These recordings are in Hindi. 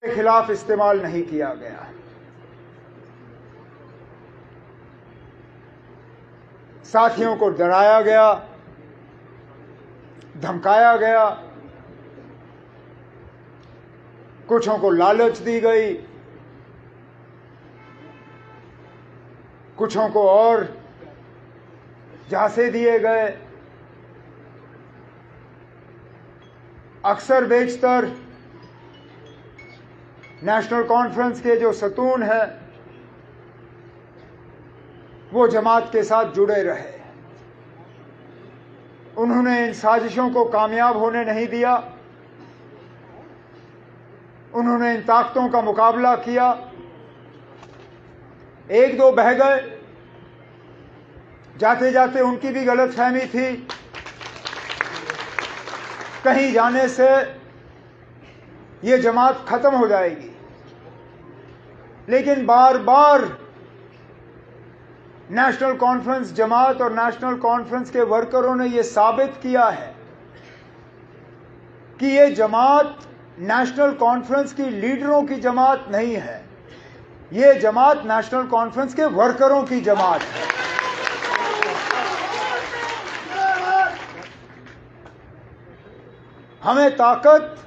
के खिलाफ इस्तेमाल नहीं किया गया। साथियों को डराया गया, धमकाया गया, कुछों को लालच दी गई, कुछों को और झांसे दिए गए। अक्सर बेशतर नेशनल कॉन्फ्रेंस के जो सतून हैं वो जमात के साथ जुड़े रहे। उन्होंने इन साजिशों को कामयाब होने नहीं दिया। उन्होंने इन ताकतों का मुकाबला किया। एक दो बह गए, जाते जाते उनकी भी गलतफहमी थी, कहीं जाने से ये जमात खत्म हो जाएगी। लेकिन बार बार नेशनल कॉन्फ्रेंस जमात और नेशनल कॉन्फ्रेंस के वर्करों ने यह साबित किया है कि ये जमात नेशनल कॉन्फ्रेंस की लीडरों की जमात नहीं है, ये जमात नेशनल कॉन्फ्रेंस के वर्करों की जमात है। हमें ताकत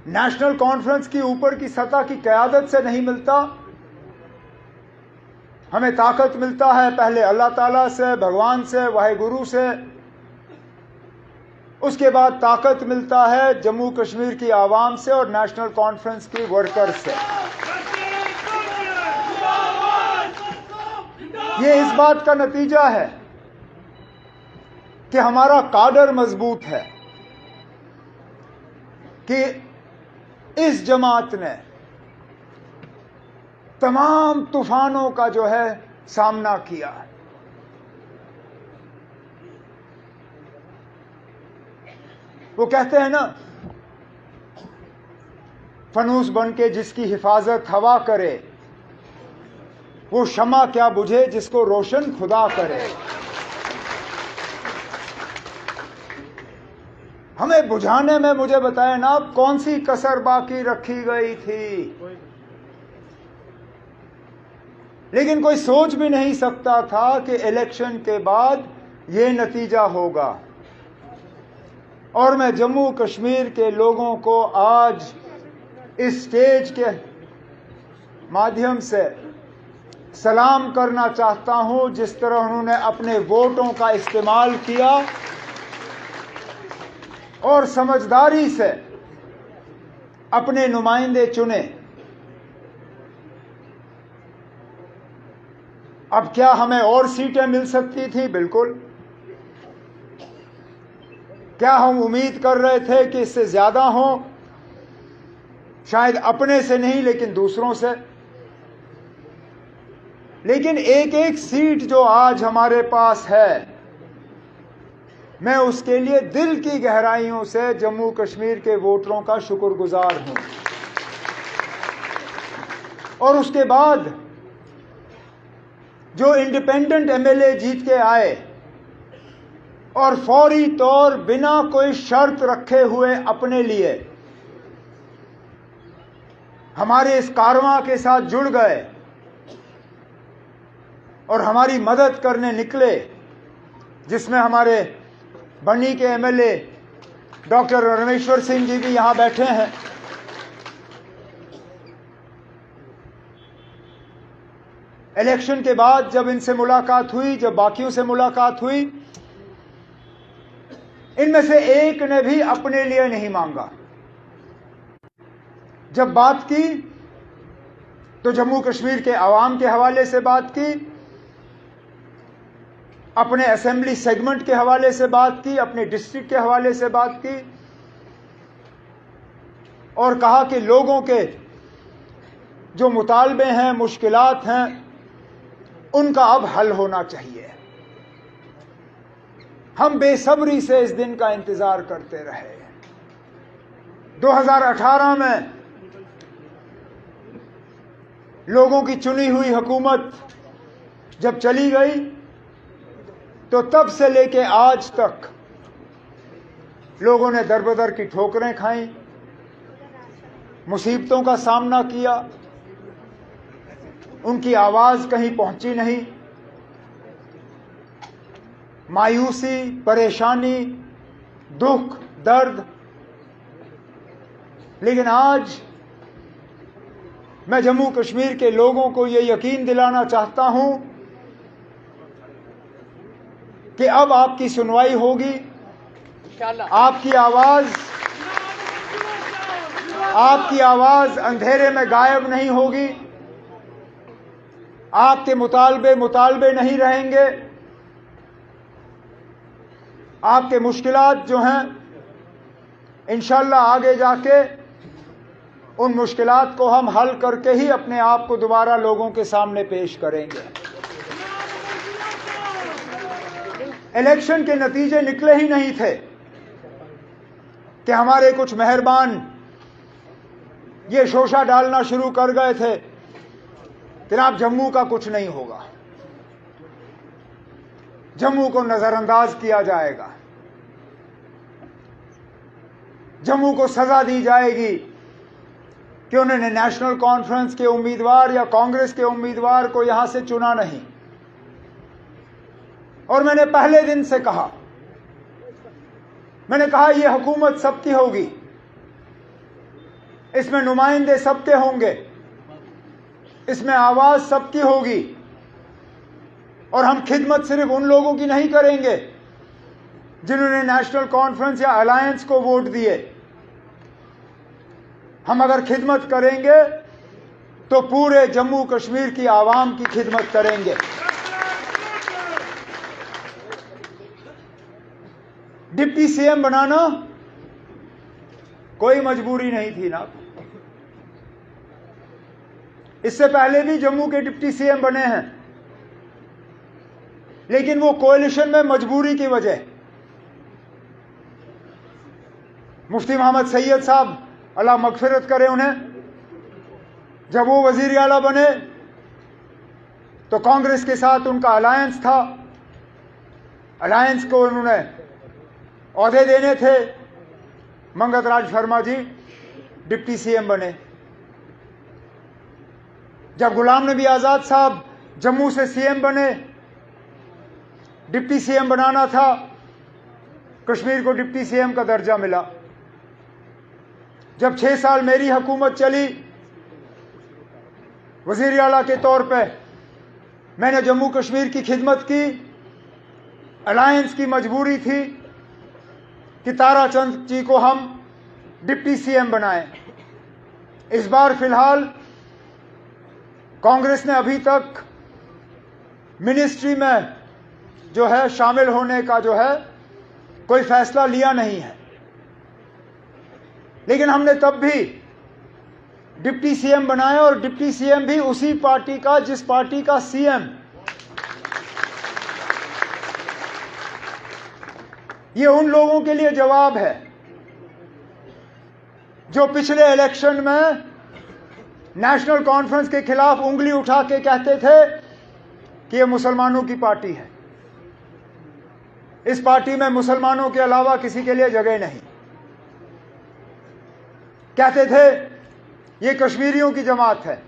नेशनल कॉन्फ्रेंस की ऊपर की सतह की क़यादत से नहीं मिलता। हमें ताकत मिलता है पहले अल्लाह ताला से, भगवान से, वाहिगुरु से। उसके बाद ताकत मिलता है जम्मू कश्मीर की आवाम से और नेशनल कॉन्फ्रेंस की वर्कर से। ये इस बात का नतीजा है कि हमारा काडर मजबूत है, कि इस जमात ने तमाम तूफानों का जो है सामना किया। वो कहते हैं ना, फनूस बन के जिसकी हिफाजत हवा करे, वो शमा क्या बुझे जिसको रोशन खुदा करे। हमें बुझाने में मुझे बताएं ना, कौन सी कसर बाकी रखी गई थी। लेकिन कोई सोच भी नहीं सकता था कि इलेक्शन के बाद ये नतीजा होगा। और मैं जम्मू कश्मीर के लोगों को आज इस स्टेज के माध्यम से सलाम करना चाहता हूं, जिस तरह उन्होंने अपने वोटों का इस्तेमाल किया और समझदारी से अपने नुमाइंदे चुने। अब क्या हमें और सीटें मिल सकती थी? बिल्कुल। क्या हम उम्मीद कर रहे थे कि इससे ज्यादा हो? शायद अपने से नहीं, लेकिन दूसरों से। लेकिन एक एक सीट जो आज हमारे पास है, मैं उसके लिए दिल की गहराइयों से जम्मू कश्मीर के वोटरों का शुक्रगुजार हूं। और उसके बाद जो इंडिपेंडेंट एमएलए जीत के आए और फौरी तौर बिना कोई शर्त रखे हुए अपने लिए हमारे इस कारवां के साथ जुड़ गए और हमारी मदद करने निकले, जिसमें हमारे बनी के एमएलए डॉक्टर रमेश्वर सिंह जी भी यहां बैठे हैं। इलेक्शन के बाद जब इनसे मुलाकात हुई, जब बाकियों से मुलाकात हुई, इनमें से एक ने भी अपने लिए नहीं मांगा। जब बात की तो जम्मू कश्मीर के आवाम के हवाले से बात की, अपने असेंबली सेगमेंट के हवाले से बात की, अपने डिस्ट्रिक्ट के हवाले से बात की और कहा कि लोगों के जो मुतालबे हैं, मुश्किलात हैं, उनका अब हल होना चाहिए। हम बेसब्री से इस दिन का इंतजार करते रहे। 2018 में लोगों की चुनी हुई हुकूमत जब चली गई, तो तब से लेके आज तक लोगों ने दरबदर की ठोकरें खाई, मुसीबतों का सामना किया, उनकी आवाज कहीं पहुंची नहीं। मायूसी, परेशानी, दुख, दर्द। लेकिन आज मैं जम्मू कश्मीर के लोगों को ये यकीन दिलाना चाहता हूं कि अब आपकी सुनवाई होगी। आपकी आवाज अंधेरे में गायब नहीं होगी। आपके मुतालबे नहीं रहेंगे। आपके मुश्किलात जो हैं, इंशाअल्लाह आगे जाके उन मुश्किलात को हम हल करके ही अपने आप को दोबारा लोगों के सामने पेश करेंगे। इलेक्शन के नतीजे निकले ही नहीं थे कि हमारे कुछ मेहरबान ये शोशा डालना शुरू कर गए थे कि जनाब जम्मू का कुछ नहीं होगा, जम्मू को नजरअंदाज किया जाएगा, जम्मू को सजा दी जाएगी कि उन्होंने नेशनल कॉन्फ्रेंस के उम्मीदवार या कांग्रेस के उम्मीदवार को यहां से चुना नहीं। और मैंने पहले दिन से कहा, मैंने कहा यह हुकूमत सबकी होगी, इसमें नुमाइंदे सबके होंगे, इसमें आवाज सबकी होगी और हम खिदमत सिर्फ उन लोगों की नहीं करेंगे जिन्होंने नेशनल कॉन्फ्रेंस या अलायंस को वोट दिए। हम अगर खिदमत करेंगे तो पूरे जम्मू कश्मीर की आवाम की खिदमत करेंगे। डिप्टी सीएम बनाना कोई मजबूरी नहीं थी ना। इससे पहले भी जम्मू के डिप्टी सीएम बने हैं, लेकिन वो कोalition में मजबूरी की वजह। मुफ्ती मोहम्मद सैयद साहब, अल्लाह मगफिरत करे उन्हें, जब वो वजीर आला बने तो कांग्रेस के साथ उनका अलायंस था। अलायंस को उन्होंने ओहदे देने थे। मंगत राज शर्मा जी डिप्टी सीएम बने। जब गुलाम नबी आजाद साहब जम्मू से सीएम बने, डिप्टी सीएम बनाना था, कश्मीर को डिप्टी सीएम का दर्जा मिला। जब 6 साल मेरी हुकूमत चली, वजीर आला के तौर पे मैंने जम्मू कश्मीर की खिदमत की। अलायंस की मजबूरी थी कि ताराचंद जी को हम डिप्टी सीएम बनाएं। इस बार फिलहाल कांग्रेस ने अभी तक मिनिस्ट्री में जो है शामिल होने का जो है कोई फैसला लिया नहीं है, लेकिन हमने तब भी डिप्टी सीएम बनाया और डिप्टी सीएम भी उसी पार्टी का जिस पार्टी का सीएम। ये उन लोगों के लिए जवाब है जो पिछले इलेक्शन में नेशनल कॉन्फ्रेंस के खिलाफ उंगली उठा के कहते थे कि ये मुसलमानों की पार्टी है, इस पार्टी में मुसलमानों के अलावा किसी के लिए जगह नहीं। कहते थे ये कश्मीरियों की जमात है,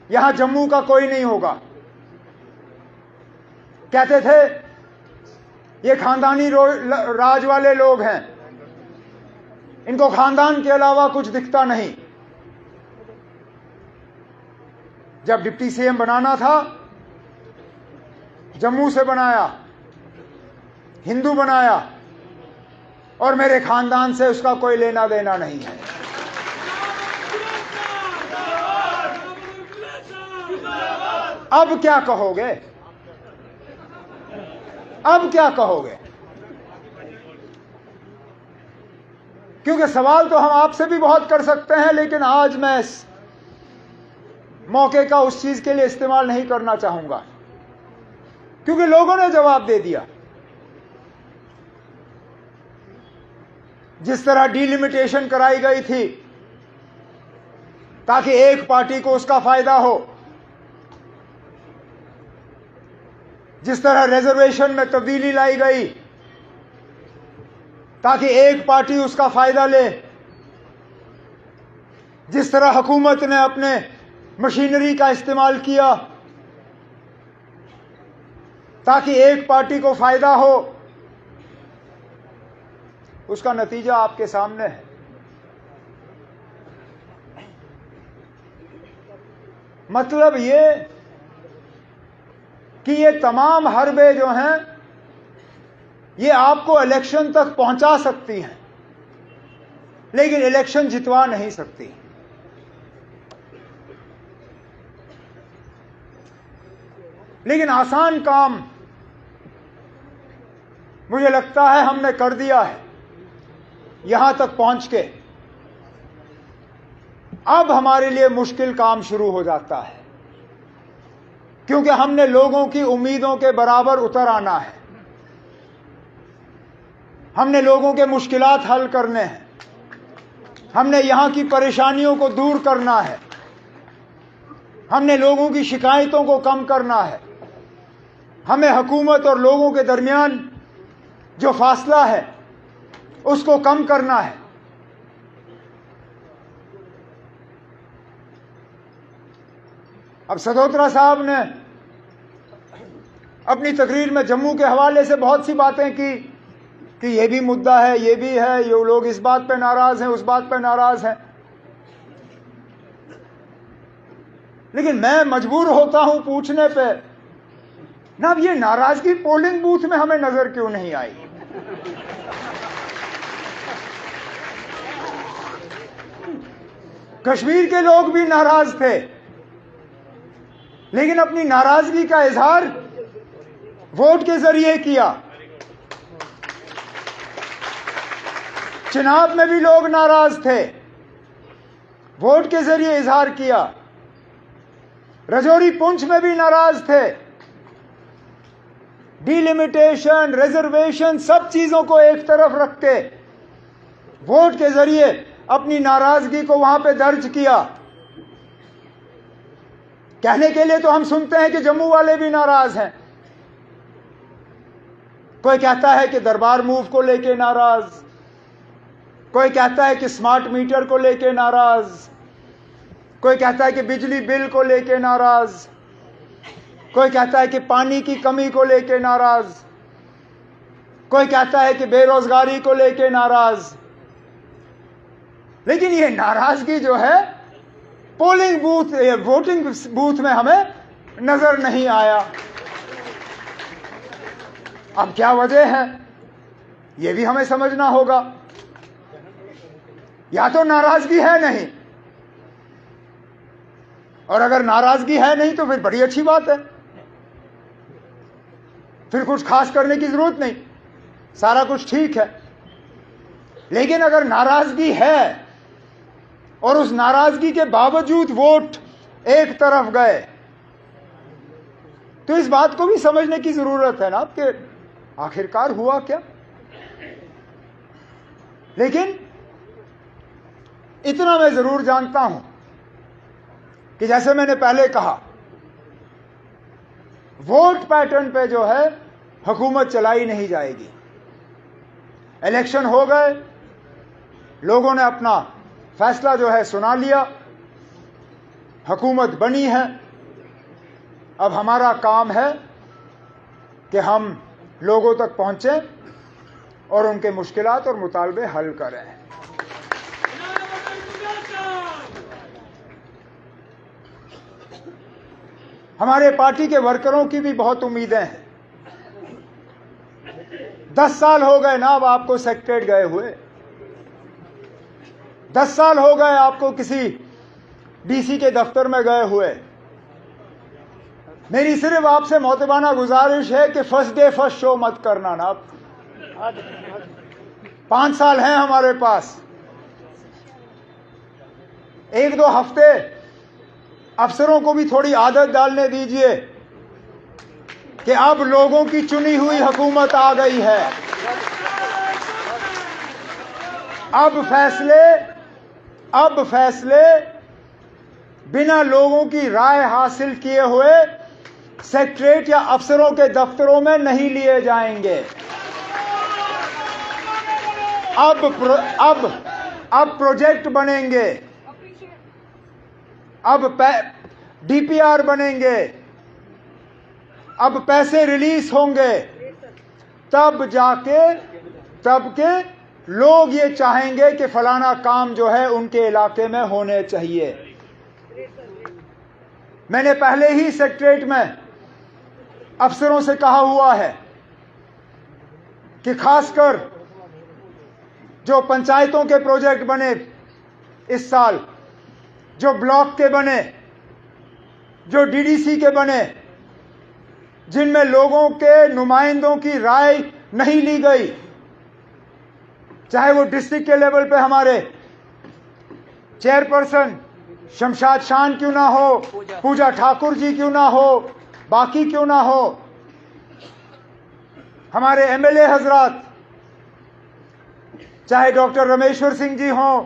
यहां जम्मू का कोई नहीं होगा। कहते थे ये खानदानी राज वाले लोग हैं, इनको खानदान के अलावा कुछ दिखता नहीं। जब डिप्टी सीएम बनाना था, जम्मू से बनाया, हिंदू बनाया और मेरे खानदान से उसका कोई लेना देना नहीं है। अब क्या कहोगे? अब क्या कहोगे? क्योंकि सवाल तो हम आपसे भी बहुत कर सकते हैं, लेकिन आज मैं इस मौके का उस चीज के लिए इस्तेमाल नहीं करना चाहूंगा, क्योंकि लोगों ने जवाब दे दिया। जिस तरह डिलिमिटेशन कराई गई थी ताकि एक पार्टी को उसका फायदा हो, जिस तरह रिजर्वेशन में तब्दीली लाई गई ताकि एक पार्टी उसका फायदा ले, जिस तरह हुकूमत ने अपने मशीनरी का इस्तेमाल किया ताकि एक पार्टी को फायदा हो, उसका नतीजा आपके सामने है। मतलब ये कि ये तमाम हरबे जो हैं ये आपको इलेक्शन तक पहुंचा सकती हैं, लेकिन इलेक्शन जितवा नहीं सकती। लेकिन आसान काम मुझे लगता है हमने कर दिया है यहां तक पहुंच के। अब हमारे लिए मुश्किल काम शुरू हो जाता है, क्योंकि हमने लोगों की उम्मीदों के बराबर उतर आना है। हमने लोगों के मुश्किलात हल करने हैं, हमने यहां की परेशानियों को दूर करना है, हमने लोगों की शिकायतों को कम करना है। हमें हुकूमत और लोगों के दरमियान जो फासला है उसको कम करना है। अब सदोत्रा साहब ने अपनी तकरीर में जम्मू के हवाले से बहुत सी बातें की कि ये भी मुद्दा है, ये भी है, ये लोग इस बात पे नाराज हैं, उस बात पे नाराज हैं। लेकिन मैं मजबूर होता हूं पूछने पे, ना अब ये नाराजगी पोलिंग बूथ में हमें नजर क्यों नहीं आई? कश्मीर के लोग भी नाराज थे, लेकिन अपनी नाराजगी का इजहार वोट के जरिए किया। चिनाब में भी लोग नाराज थे, वोट के जरिए इजहार किया। रजौरी पुंछ में भी नाराज थे। डिलिमिटेशन, रिजर्वेशन, सब चीजों को एक तरफ रख के वोट के जरिए अपनी नाराजगी को वहां पे दर्ज किया। कहने के लिए तो हम सुनते हैं कि जम्मू वाले भी नाराज हैं। कोई कहता है कि दरबार मूव को लेके नाराज, कोई कहता है कि स्मार्ट मीटर को लेके नाराज, कोई कहता है कि बिजली बिल को लेके नाराज, कोई कहता है कि पानी की कमी को लेके नाराज, कोई कहता है कि बेरोजगारी को लेके नाराज। लेकिन ये नाराजगी जो है पोलिंग बूथ, वोटिंग बूथ में हमें नजर नहीं आया। अब क्या वजह है ये भी हमें समझना होगा। या तो नाराजगी है नहीं, और अगर नाराजगी है नहीं तो फिर बड़ी अच्छी बात है, फिर कुछ खास करने की जरूरत नहीं, सारा कुछ ठीक है। लेकिन अगर नाराजगी है और उस नाराजगी के बावजूद वोट एक तरफ गए, तो इस बात को भी समझने की जरूरत है ना कि आखिरकार हुआ क्या। लेकिन इतना मैं जरूर जानता हूं कि जैसे मैंने पहले कहा, वोट पैटर्न पे जो है हुकूमत चलाई नहीं जाएगी। इलेक्शन हो गए, लोगों ने अपना फैसला जो है सुना लिया, हुकूमत बनी है। अब हमारा काम है कि हम लोगों तक पहुंचे और उनके मुश्किलात और मुतालबे हल करें। हमारे पार्टी के वर्करों की भी बहुत उम्मीदें हैं। 10 साल हो गए ना अब आपको सेक्रेटरीट गए हुए, 10 साल हो गए आपको किसी डीसी के दफ्तर में गए हुए। मेरी सिर्फ आपसे मोहतबाना गुजारिश है कि फर्स्ट डे फर्स्ट शो मत करना ना। 5 साल हैं हमारे पास, 1-2 हफ्ते अफसरों को भी थोड़ी आदत डालने दीजिए कि अब लोगों की चुनी हुई हुकूमत आ गई है। अब फैसले बिना लोगों की राय हासिल किए हुए सेक्रेटरीट या अफसरों के दफ्तरों में नहीं लिए जाएंगे। अब प्रोजेक्ट बनेंगे, अब डीपीआर बनेंगे, अब पैसे रिलीज होंगे, तब के लोग ये चाहेंगे कि फलाना काम जो है उनके इलाके में होने चाहिए। मैंने पहले ही सेक्रेटरीट में अफसरों से कहा हुआ है कि खासकर जो पंचायतों के प्रोजेक्ट बने इस साल, जो ब्लॉक के बने, जो डीडीसी के बने, जिनमें लोगों के नुमाइंदों की राय नहीं ली गई, चाहे वो डिस्ट्रिक्ट के लेवल पे हमारे चेयरपर्सन शमशाद शान क्यों ना हो, पूजा ठाकुर जी क्यों ना हो, बाकी क्यों ना हो, हमारे एमएलए हजरात, चाहे डॉक्टर रमेश्वर सिंह जी हों,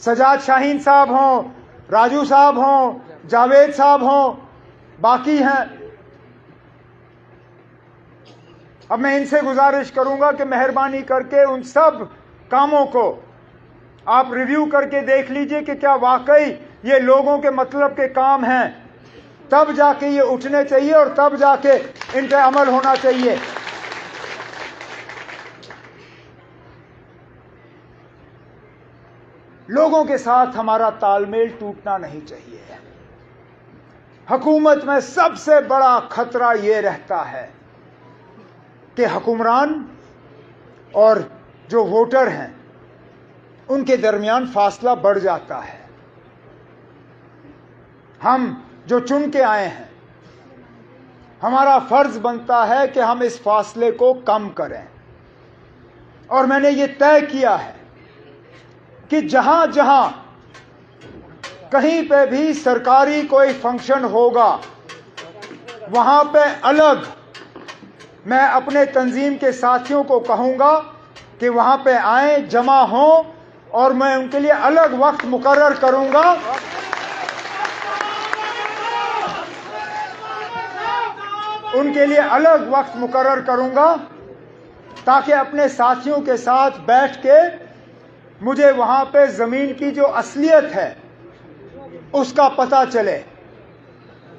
सजाद शाहीन साहब हों, राजू साहब हों, जावेद साहब हों, बाकी हैं। अब मैं इनसे गुजारिश करूंगा कि मेहरबानी करके उन सब कामों को आप रिव्यू करके देख लीजिए कि क्या वाकई ये लोगों के मतलब के काम हैं, तब जाके ये उठने चाहिए और तब जाके इन पे अमल होना चाहिए। लोगों के साथ हमारा तालमेल टूटना नहीं चाहिए। हुकूमत में सबसे बड़ा खतरा ये रहता है कि हुक्मरान और जो वोटर हैं उनके दरमियान फासला बढ़ जाता है। हम जो चुन के आए हैं, हमारा फर्ज बनता है कि हम इस फासले को कम करें। और मैंने ये तय किया है कि जहां जहां कहीं पे भी सरकारी कोई फंक्शन होगा, वहां पे अलग मैं अपने तंजीम के साथियों को कहूंगा कि वहां पे आए, जमा हों, और मैं उनके लिए अलग वक्त मुकर्रर करूंगा। उनके लिए अलग वक्त मुकर्रर करूंगा ताकि अपने साथियों के साथ बैठ के मुझे वहां पे जमीन की जो असलियत है उसका पता चले,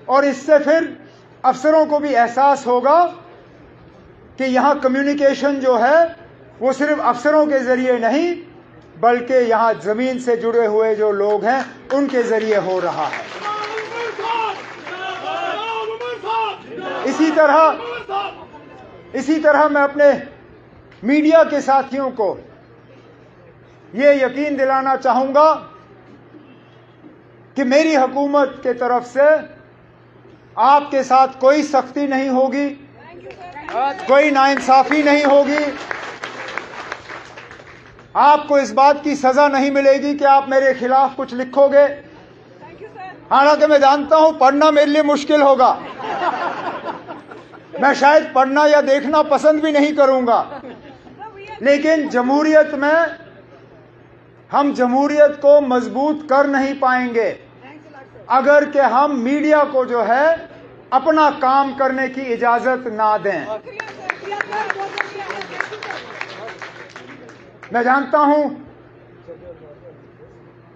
और इससे फिर अफसरों को भी एहसास होगा कि यहां कम्युनिकेशन जो है वो सिर्फ अफसरों के जरिए नहीं बल्कि यहां जमीन से जुड़े हुए जो लोग हैं उनके जरिए हो रहा है। इसी तरह मैं अपने मीडिया के साथियों को ये यकीन दिलाना चाहूंगा कि मेरी हुकूमत के तरफ से आपके साथ कोई सख्ती नहीं होगी, कोई नाइंसाफी नहीं होगी। आपको इस बात की सजा नहीं मिलेगी कि आप मेरे खिलाफ कुछ लिखोगे। हालांकि मैं जानता हूं पढ़ना मेरे लिए मुश्किल होगा, मैं शायद पढ़ना या देखना पसंद भी नहीं करूंगा, लेकिन जमहूरियत में हम जमहूरियत को मजबूत कर नहीं पाएंगे अगर कि हम मीडिया को जो है अपना काम करने की इजाजत ना दें। मैं जानता हूं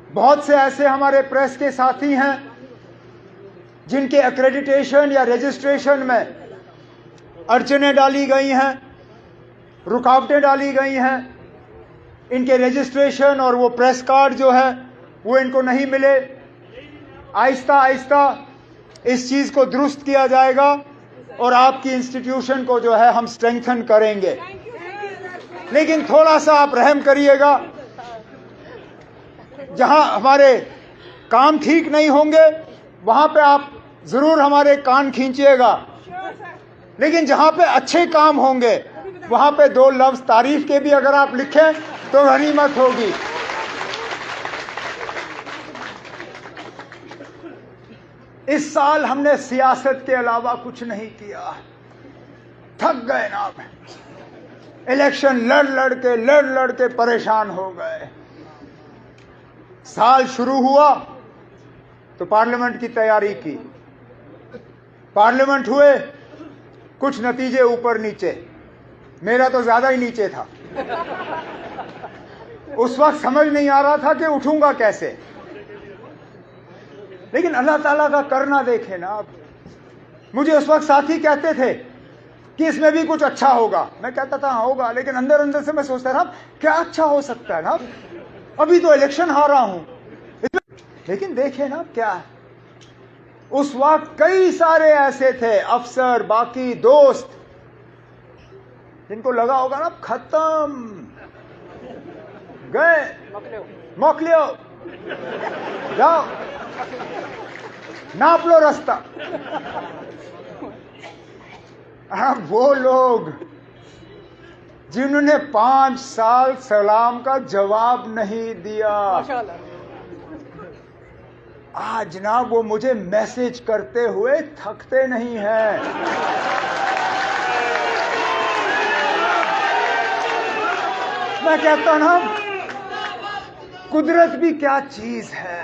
बहुत से ऐसे हमारे प्रेस के साथी हैं जिनके एक्रेडिटेशन या रजिस्ट्रेशन में अड़चनें डाली गई हैं, रुकावटें डाली गई हैं, इनके रजिस्ट्रेशन और वो प्रेस कार्ड जो है वो इनको नहीं मिले। आहिस्ता आहिस्ता इस चीज़ को दुरुस्त किया जाएगा और आपकी इंस्टीट्यूशन को जो है हम स्ट्रेंथन करेंगे। लेकिन थोड़ा सा आप रहम करिएगा, जहां हमारे काम ठीक नहीं होंगे वहां पे आप जरूर हमारे कान खींचिएगा, लेकिन जहां पे अच्छे काम होंगे वहां पे दो लफ्ज तारीफ के भी अगर आप लिखें तो गनीमत होगी। इस साल हमने सियासत के अलावा कुछ नहीं किया, थक गए ना। इलेक्शन लड़ के परेशान हो गए। साल शुरू हुआ तो पार्लियामेंट की तैयारी की, पार्लियामेंट हुए, कुछ नतीजे ऊपर नीचे, मेरा तो ज्यादा ही नीचे था। उस वक्त समझ नहीं आ रहा था कि उठूंगा कैसे, लेकिन अल्लाह ताला का करना देखें ना आप। मुझे उस वक्त साथी कहते थे कि इसमें भी कुछ अच्छा होगा, मैं कहता था होगा, लेकिन अंदर अंदर से मैं सोचता था क्या अच्छा हो सकता है ना, अभी तो इलेक्शन हारा हूं। लेकिन देखे ना क्या है, उस वक्त कई सारे ऐसे थे अफसर, बाकी दोस्त, जिनको लगा होगा ना खत्म, गए, मोकलियो, जाओ, नाप लो रास्ता। अब वो लोग जिन्होंने 5 साल सलाम का जवाब नहीं दिया, आज जनाब वो मुझे मैसेज करते हुए थकते नहीं हैं। मैं कहता हूं ना, कुदरत भी क्या चीज है।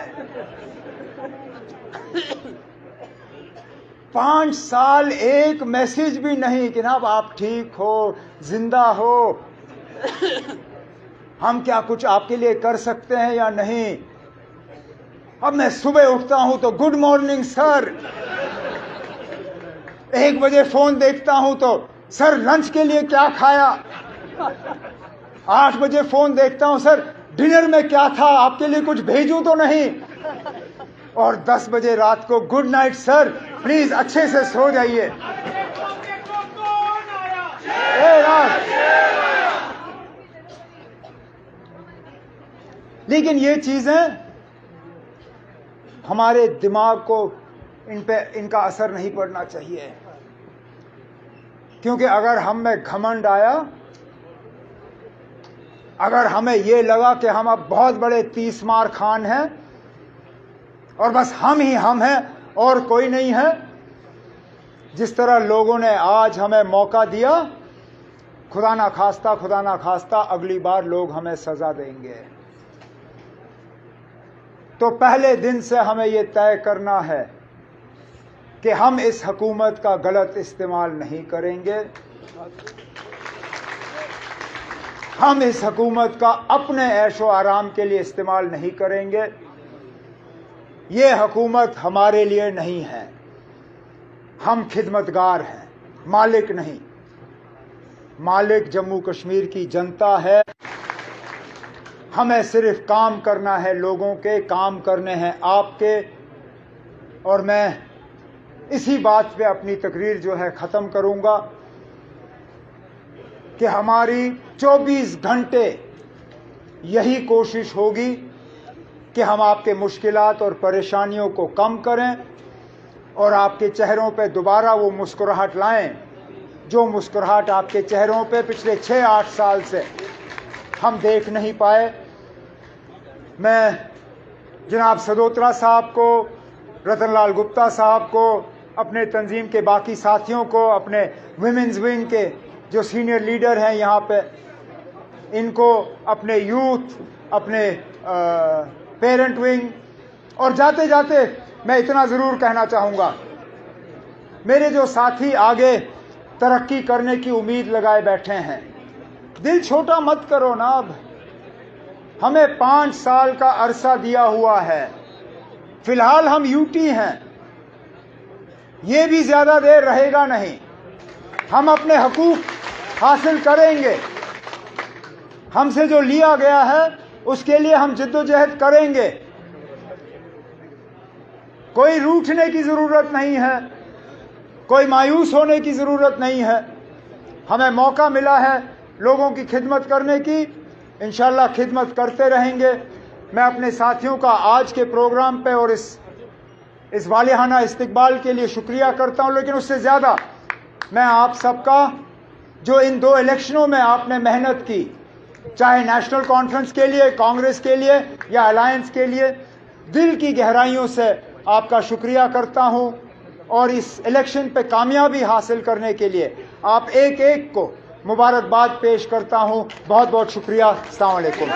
5 साल एक मैसेज भी नहीं कि ना आप ठीक हो, जिंदा हो, हम क्या कुछ आपके लिए कर सकते हैं या नहीं। अब मैं सुबह उठता हूं तो गुड मॉर्निंग सर, 1 बजे फोन देखता हूं तो सर लंच के लिए क्या खाया, 8 बजे फोन देखता हूं सर डिनर में क्या था, आपके लिए कुछ भेजूं तो नहीं, और 10 बजे रात को गुड नाइट सर, प्लीज अच्छे से सो जाइए। लेकिन ये चीजें हमारे दिमाग को इनका असर नहीं पड़ना चाहिए, क्योंकि अगर हम में घमंड आया, अगर हमें ये लगा कि हम अब बहुत बड़े 30 मार खान हैं और बस हम ही हम हैं और कोई नहीं है, जिस तरह लोगों ने आज हमें मौका दिया, खुदा ना खास्ता अगली बार लोग हमें सजा देंगे। तो पहले दिन से हमें यह तय करना है कि हम इस हुकूमत का गलत इस्तेमाल नहीं करेंगे, हम इस हुकूमत का अपने ऐशो आराम के लिए इस्तेमाल नहीं करेंगे। ये हुकूमत हमारे लिए नहीं है, हम खिदमतगार हैं, मालिक नहीं। मालिक जम्मू कश्मीर की जनता है, हमें सिर्फ काम करना है, लोगों के काम करने हैं आपके। और मैं इसी बात पे अपनी तकरीर जो है ख़त्म करूंगा कि हमारी 24 घंटे यही कोशिश होगी कि हम आपके मुश्किलात और परेशानियों को कम करें और आपके चेहरों पे दोबारा वो मुस्कुराहट लाएं, जो मुस्कुराहट आपके चेहरों पे पिछले 6-8 साल से हम देख नहीं पाए। मैं जनाब सदोत्रा साहब को, रतन लाल गुप्ता साहब को, अपने तंजीम के बाकी साथियों को, अपने विमेंस विंग के जो सीनियर लीडर हैं यहाँ पे, इनको, अपने यूथ, अपने पेरेंट विंग, और जाते जाते मैं इतना ज़रूर कहना चाहूँगा, मेरे जो साथी आगे तरक्की करने की उम्मीद लगाए बैठे हैं, दिल छोटा मत करो ना। अब हमें 5 साल का अरसा दिया हुआ है, फिलहाल हम यूटी हैं, ये भी ज़्यादा देर रहेगा नहीं, हम अपने हकूक़ हासिल करेंगे, हमसे जो लिया गया है उसके लिए हम जिद्दोजहद करेंगे। कोई रूठने की ज़रूरत नहीं है, कोई मायूस होने की ज़रूरत नहीं है। हमें मौका मिला है लोगों की खिदमत करने की, इंशाअल्लाह खिदमत करते रहेंगे। मैं अपने साथियों का आज के प्रोग्राम पे और इस वालिहाना इस्तकबाल के लिए शुक्रिया करता हूं, लेकिन उससे ज़्यादा मैं आप सबका, जो इन 2 इलेक्शनों में आपने मेहनत की, चाहे नेशनल कॉन्फ्रेंस के लिए, कांग्रेस के लिए या अलायंस के लिए, दिल की गहराइयों से आपका शुक्रिया करता हूं। और इस इलेक्शन पे कामयाबी हासिल करने के लिए आप एक एक को मुबारकबाद पेश करता हूं। बहुत बहुत शुक्रिया। अस्सलाम वालेकुम।